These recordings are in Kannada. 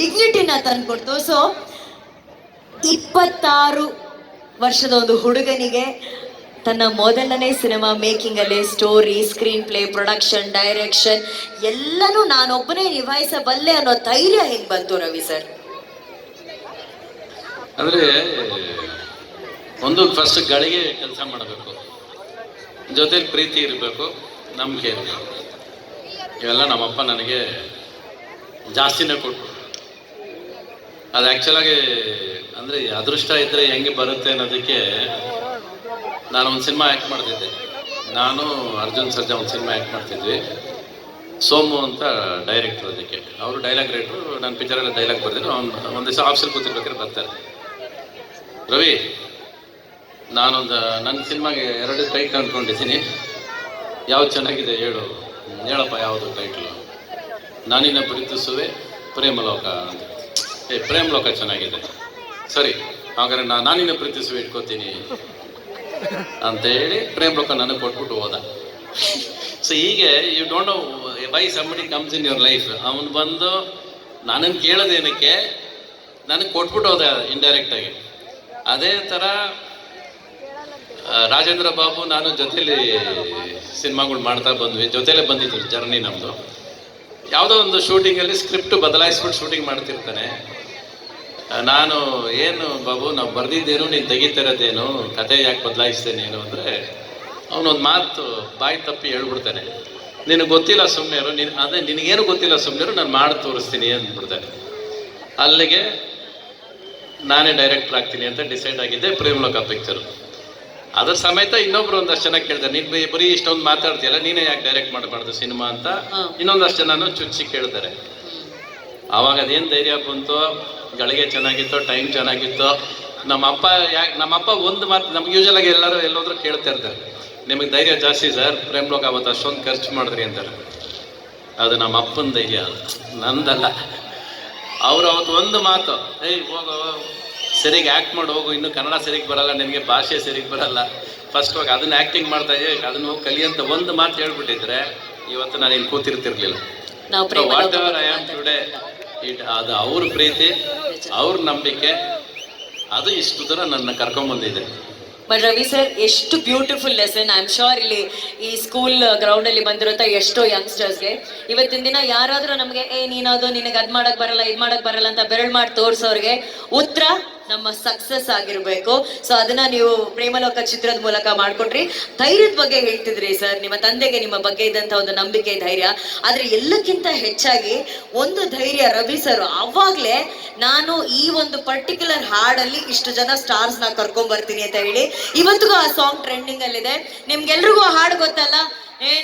ಡಿಗ್ನಿಟಿನ ತಂದ್ಕೊಡ್ತು. ಸೊ 26 ವರ್ಷದ ಒಂದು ಹುಡುಗನಿಗೆ ತನ್ನ ಮೊದಲನೇ ಸಿನಿಮಾ ಮೇಕಿಂಗ್ ಅಲ್ಲಿ story, screen play, production, direction ಎಲ್ಲನೂ ನಾನೊಬ್ಬನೇ ನಿಭಾಯಿಸಬಲ್ಲೆ ಅನ್ನೋ ಧೈರ್ಯ ಹೇಗೆ ಬಂತು ರವಿ ಸರ್? ಅಂದ್ರೆ ಒಂದು ಫಸ್ಟ್ ಗಳಿಗೆ ಕೆಲಸ ಮಾಡಬೇಕು, ಜೊತೆಲಿ ಪ್ರೀತಿ ಇರಬೇಕು, ನಂಬಿಕೆ ಇರಬೇಕು. ಇವೆಲ್ಲ ನಮ್ಮಪ್ಪ ನನಗೆ ಜಾಸ್ತಿನೇ ಕೊಟ್ಟರು. ಅದು ಆ್ಯಕ್ಚುಲಾಗಿ ಅಂದರೆ ಅದೃಷ್ಟ ಇದ್ದರೆ ಹೆಂಗೆ ಬರುತ್ತೆ ಅನ್ನೋದಕ್ಕೆ ನಾನು ಒಂದು ಸಿನಿಮಾ ಆ್ಯಕ್ಟ್ ಮಾಡ್ತಿದ್ದೆ. ನಾನು ಅರ್ಜುನ್ ಸರ್ಜಾ ಒಂದು ಸಿನಿಮಾ ಆ್ಯಕ್ಟ್ ಮಾಡ್ತಿದ್ವಿ. ಸೋಮು ಅಂತ ಡೈರೆಕ್ಟ್ರು, ಅದಕ್ಕೆ ಅವರು ಡೈಲಾಗ್ ರೈಟ್ರು. ನಾನು ಪಿಕ್ಚರೆಲ್ಲ ಡೈಲಾಗ್ ಬರ್ತೀನಿ. ಅವ್ನು ಒಂದು ದಿವಸ ಆಫೀಸಲ್ಲಿ ಕೂತಿರ್ಬೇಕಾದ್ರೆ ಬರ್ತಾರೆ, ರವಿ ನಾನೊಂದು ನನ್ನ ಸಿನಿಮಾಗೆ 2 ಟೈಟ್ಲ್ ಅಂದ್ಕೊಂಡಿದ್ದೀನಿ, ಯಾವ್ದು ಚೆನ್ನಾಗಿದೆ ಹೇಳಪ್ಪ ಯಾವುದು ಟೈಟ್ಲು? ನಾನಿನ್ನ ಪ್ರೀತಿಸುವೆ, ಪ್ರೇಮಲೋಕ ಅಂತ. ಪ್ರೇಮಲೋಕ ಚೆನ್ನಾಗಿದೆ, ಸರಿ ಹಾಗಾದ್ರೆ ನಾನಿನ್ನ ಪ್ರೀತಿಸುವೆ ಇಟ್ಕೋತೀನಿ ಅಂತ ಹೇಳಿ ಪ್ರೇಮಲೋಕ ನನಗೆ ಕೊಟ್ಬಿಟ್ಟು ಹೋದ. ಸೊ ಹೀಗೆ you don't know why somebody comes in your life. ಅವನು ಬಂದು ನನ್ನನ್ನು ಕೇಳೋದೇನಕ್ಕೆ, ನನಗೆ ಕೊಟ್ಬಿಟ್ಟು ಹೋದ ಇಂಡೈರೆಕ್ಟಾಗಿ. ಅದೇ ಥರ ರಾಜೇಂದ್ರ ಬಾಬು ನಾನು ಜೊತೇಲಿ ಸಿನಿಮಾಗಳು ಮಾಡ್ತಾ ಬಂದ್ವಿ, ಜೊತೆಲೇ ಬಂದಿದ್ರು ಜರ್ನಿ ನಮ್ಮದು. ಯಾವುದೋ ಒಂದು ಶೂಟಿಂಗಲ್ಲಿ ಸ್ಕ್ರಿಪ್ಟ್ ಬದಲಾಯಿಸ್ಬಿಟ್ಟು ಶೂಟಿಂಗ್ ಮಾಡ್ತಿರ್ತಾನೆ. ನಾನು ಏನು ಬಾಬು ನಾವು ಬರೆದಿದ್ದೇನು, ನೀನು ತೆಗಿತಿರೋದೇನು, ಕತೆ ಯಾಕೆ ಬದಲಾಯಿಸ್ತೇನೆ ಏನು ಅಂದರೆ, ಅವನೊಂದು ಮಾತು ಬಾಯಿ ತಪ್ಪಿ ಹೇಳ್ಬಿಡ್ತಾನೆ, ನಿನಗೆ ಗೊತ್ತಿಲ್ಲ ಸುಮ್ಮನೆರು, ಅದೇ ನಿನಗೇನು ಗೊತ್ತಿಲ್ಲ ಸುಮ್ಮನೆರು, ನಾನು ಮಾಡಿ ತೋರಿಸ್ತೀನಿ ಅಂದ್ಬಿಡ್ತಾನೆ. ಅಲ್ಲಿಗೆ ನಾನೇ ಡೈರೆಕ್ಟರ್ ಆಗ್ತೀನಿ ಅಂತ ಡಿಸೈಡ್ ಆಗಿದ್ದೆ ಪ್ರೇಮಲೋಕ ಪಿಕ್ಚರು. ಅದ್ರ ಸಮೇತ ಇನ್ನೊಬ್ರು ಒಂದಷ್ಟು ಜನ ಕೇಳ್ತಾರೆ, ನೀನು ಬರೀ ಇಷ್ಟೊಂದು ಮಾತಾಡ್ತೀಯಲ್ಲ, ನೀನೇ ಯಾಕೆ ಡೈರೆಕ್ಟ್ ಮಾಡಬಾರ್ದು ಸಿನಿಮಾ ಅಂತ ಇನ್ನೊಂದಷ್ಟು ಜನನು ಚುಚ್ಚಿ ಕೇಳ್ತಾರೆ. ಆವಾಗ ಅದೇನು ಧೈರ್ಯ ಬಂತು, ಗಳಿಗೆ ಚೆನ್ನಾಗಿತ್ತು, ಟೈಮ್ ಚೆನ್ನಾಗಿತ್ತು. ನಮ್ಮಪ್ಪ ಒಂದು ಮಾತು ನಮ್ಗೆ ಯೂಶಲಾಗಿ ಎಲ್ಲೋದ್ರೂ ಕೇಳ್ತಾ ಇರ್ತಾರೆ, ನಿಮಗೆ ಧೈರ್ಯ ಜಾಸ್ತಿ ಸರ್, ಪ್ರೇಮಲೋಕ ಅವತ್ತು ಅಷ್ಟೊಂದು ಖರ್ಚು ಮಾಡಿದ್ರಿ ಅಂತಾರೆ. ಅದು ನಮ್ಮ ಅಪ್ಪನ ಧೈರ್ಯ, ಅದು ನಂದಲ್ಲ. ಅವ್ರು ಅವತ್ತು ಒಂದು ಮಾತು, ಹೋಗೋ ಸರಿಗೆ ಆ್ಯಕ್ಟ್ ಮಾಡಿ ಹೋಗು, ಇನ್ನು ಕನ್ನಡ ಸರಿಗೆ ಬರಲ್ಲ ನಿನಗೆ, ಭಾಷೆ ಸರಿಗೆ ಬರಲ್ಲ, ಫಸ್ಟ್ ಹೋಗಿ ಅದನ್ನ ಆ್ಯಕ್ಟಿಂಗ್ ಮಾಡ್ತಾ ಇದೆಯಾ, ಅದನ್ನ ಹೋಗಿ ಕಲಿಯಂತ ಒಂದು ಮಾತು ಹೇಳ್ಬಿಟ್ಟಿದ್ರೆ ಇವತ್ತು ನಾನು ಇಲ್ಲಿ ಕೂತಿರ್ತಿರ್ಲಿಲ್ಲ. Whatever I am today, ಅದು ಅವ್ರ ಪ್ರೀತಿ, ಅವ್ರ ನಂಬಿಕೆ, ಅದು ಇಷ್ಟು ದೂರ ನನ್ನ ಕರ್ಕೊಂಡ್ಬಂದಿದೆ. ಬಟ್ ರವಿ ಸರ್, ಎಷ್ಟು beautiful lesson. I am sure ಇಲ್ಲಿ ಈ ಸ್ಕೂಲ್ ಗ್ರೌಂಡ್ ಅಲ್ಲಿ ಬಂದಿರುತ್ತಾ ಎಷ್ಟೋ ಯಂಗ್ಸ್ಟರ್ಸ್ಗೆ ಇವತ್ತಿನ ದಿನ ಯಾರಾದ್ರೂ ನಮಗೆ ನೀನದು ನಿನಗೆ ಅದ್ ಮಾಡಕ್ ಬರಲ್ಲ, ಇದ್ ಮಾಡಕ್ ಬರಲ್ಲ ಅಂತ ಬೆರಳು ಮಾಡಿ ತೋರ್ಸೋರ್ಗೆ ಉತ್ತರ ನಮ್ಮ ಸಕ್ಸಸ್ ಆಗಿರ್ಬೇಕು. ಸೊ ಅದನ್ನ ನೀವು ಪ್ರೇಮಲೋಕ ಚಿತ್ರದ ಮೂಲಕ ಮಾಡ್ಕೊಟ್ರಿ. ಧೈರ್ಯದ ಬಗ್ಗೆ ಹೇಳ್ತಿದ್ರಿ ಸರ್, ನಿಮ್ಮ ತಂದೆಗೆ ನಿಮ್ಮ ಬಗ್ಗೆ ಇದ್ದಂತ ಒಂದು ನಂಬಿಕೆ, ಧೈರ್ಯ. ಆದ್ರೆ ಎಲ್ಲಕ್ಕಿಂತ ಹೆಚ್ಚಾಗಿ ಒಂದು ಧೈರ್ಯ ರವಿ ಸರ್, ಅವಾಗ್ಲೇ ನಾನು ಈ ಒಂದು ಪರ್ಟಿಕ್ಯುಲರ್ ಹಾಡಲ್ಲಿ ಇಷ್ಟು ಜನ ಸ್ಟಾರ್ಸ್ ನ ಕರ್ಕೊಂಡ್ ಬರ್ತೀನಿ ಅಂತ ಹೇಳಿ ಇವತ್ತಿಗೂ ಆ ಸಾಂಗ್ ಟ್ರೆಂಡಿಂಗ್ ಅಲ್ಲಿದೆ. ನಿಮ್ಗೆಲ್ರಿಗೂ ಆ ಹಾಡು ಗೊತ್ತಲ್ಲ,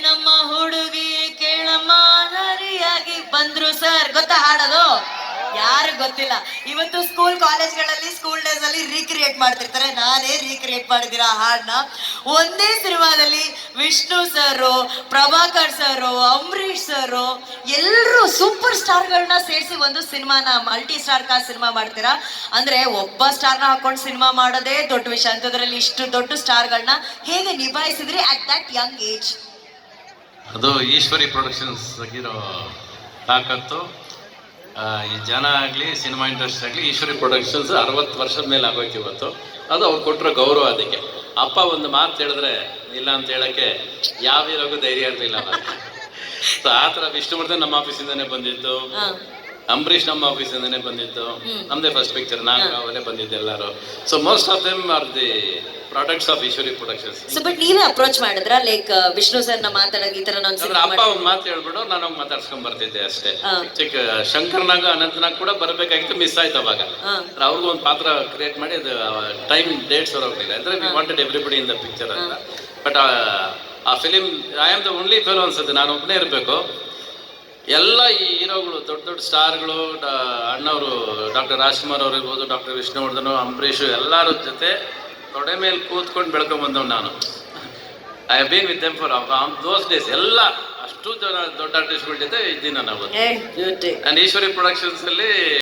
ನಮ್ಮ ಹುಡುಗಿ ಕೇಳಮ್ಮ ನರಿಯಾಗಿ ಬಂದ್ರು ಸರ್, ಗೊತ್ತಾ ಹಾಡದು? ಯಾರು ಗೊತ್ತಿಲ್ಲ. ಇವತ್ತು ಸ್ಕೂಲ್ ಕಾಲೇಜ್ಗಳಲ್ಲಿ ಸ್ಕೂಲ್ ಡೇಸ್ ಅಲ್ಲಿ ರೀಕ್ರಿಯೇಟ್ ಮಾಡ್ತಿರ್ತಾರೆ. ನಾನೇ ರೀಕ್ರಿಯೇಟ್ ಮಾಡಿದಿರ ಆ ಹಾಡನ್ನ. ಒಂದೇ ಸಿನಿಮಾದಲ್ಲಿ Vishnu sir, Prabhakar sir, Ambareesh sir ಎಲ್ಲರೂ ಸೂಪರ್ ಸ್ಟಾರ್ಗಳನ್ನ ಸೇರಿಸಿ ಒಂದು ಸಿನಿಮಾನ ಮಲ್ಟಿ ಸ್ಟಾರ್ ಕಾಸ್ಟ್ ಸಿನಿಮಾ ಮಾಡ್ತೀರಾ ಅಂದ್ರೆ, ಒಬ್ಬ ಸ್ಟಾರ್ನ ಹಾಕೊಂಡು ಸಿನಿಮಾ ಮಾಡೋದೇ ದೊಡ್ಡ ವಿಷಯ. ಅಂತದ್ರಲ್ಲಿ ಇಷ್ಟು ದೊಡ್ಡ ಸ್ಟಾರ್ಗಳನ್ನ ಹೇಗೆ ನಿಭಾಯಿಸಿದ್ರಿ ಅಟ್ ದಟ್ ಯಂಗ್ ಏಜ್? ಅದು ಈಶ್ವರಿ ಪ್ರೊಡಕ್ಷನ್ಸ್ ಆಗಿರೋ ತಾಕತ್ತು. ಈ ಜನ ಆಗಲಿ, ಸಿನಿಮಾ ಇಂಡಸ್ಟ್ರಿ ಆಗಲಿ, ಈಶ್ವರಿ ಪ್ರೊಡಕ್ಷನ್ಸ್ 60 ವರ್ಷದ ಮೇಲೆ ಆಗೋಯ್ತು ಇವತ್ತು. ಅದು ಅವ್ರು ಕೊಟ್ಟಿರೋ ಗೌರವ. ಅದಕ್ಕೆ ಅಪ್ಪ ಒಂದು ಮಾತು ಹೇಳಿದ್ರೆ ಇಲ್ಲ ಅಂತ ಹೇಳೋಕ್ಕೆ ಯಾವ ಇರೋಗೂ ಧೈರ್ಯ ಇರಲಿಲ್ಲ. ಸೊ ಆ ಥರ ವಿಷ್ಣುವರ್ಧನ್ ನಮ್ಮ ಆಫೀಸಿಂದನೇ ಬಂದಿತ್ತು, ಅಂಬರೀಷ್ ನಮ್ಮ ಆಫೀಸಿಂದನೇ ಬಂದಿತ್ತು, ನಮ್ಮದೇ ಫಸ್ಟ್ ಪಿಕ್ಚರ್ ನಾಗರಾವಲ್ಲೇ ಬಂದಿದ್ದು ಎಲ್ಲರೂ. So most of them are the products of Eshwari productions. So but ನೀವೇ ಅಪ್ರೋಚ್ ಮಾಡಿದ್ರ, ಲೈಕ್ ವಿಷ್ಣು ಸರ್ ನ ಮಾತಾಡೋಕೆ ಈ ತರ ಅಪ್ಪ ಒಂದು ಮಾತು ಹೇಳ್ಬಿಡು ನಾನು ಹೋಗಿ ಮಾತಾಡ್ಸ್ಕೊಂಡ್ ಬರ್ತಿದ್ದೆ ಅಷ್ಟೇ. ಚಿಕ್ಕ ಶಂಕರ್ನಾಗ ಅನಂತನಾಗ್ ಕೂಡ ಬರಬೇಕಾಗಿತ್ತು, ಮಿಸ್ ಆಯ್ತು. ಅವಾಗ ಅವ್ರಿಗೂ ಒಂದು ಪಾತ್ರ ಕ್ರಿಯೇಟ್ ಮಾಡಿ ಅದು ಟೈಮ್ ಡೇಟ್ಸ್ ಹೋಗ್ಲಿಲ್ಲ ಅಂದ್ರೆ we wanted everybody in the picture ಅಂತ. ಬಟ್ ಆ film I am the only fellow ಅನ್ಸುತ್ತೆ, ನಾನು ಒಬ್ಬನೇ ಇರಬೇಕು. ಎಲ್ಲ ಈ ಹೀರೋಗಳು, ದೊಡ್ಡ ದೊಡ್ಡ ಸ್ಟಾರ್ಗಳು, ಅಣ್ಣವರು ಡಾಕ್ಟರ್ ರಾಜ್ಕುಮಾರ್ ಅವ್ರು ಇರ್ಬೋದು, ಡಾಕ್ಟರ್ ವಿಷ್ಣುವರ್ಧನ್, ಅಂಬರೀಷ್ ಎಲ್ಲರ ಜೊತೆ ತೊಡೆ ಮೇಲೆ ಕೂತ್ಕೊಂಡು ಬೆಳ್ಕೊಂಡ್ಬಂದವ್ ನಾನು. I have been with them for those days. ಎಲ್ಲ ಅಷ್ಟು ಜನ ದೊಡ್ಡ ಆರ್ಟಿಸ್ಟ್ಗಳ ಜೊತೆ ಇದ್ದೀನಿ ನಾನು. ಈಶ್ವರಿ ಪ್ರೊಡಕ್ಷನ್ಸ್ ಅಲ್ಲಿ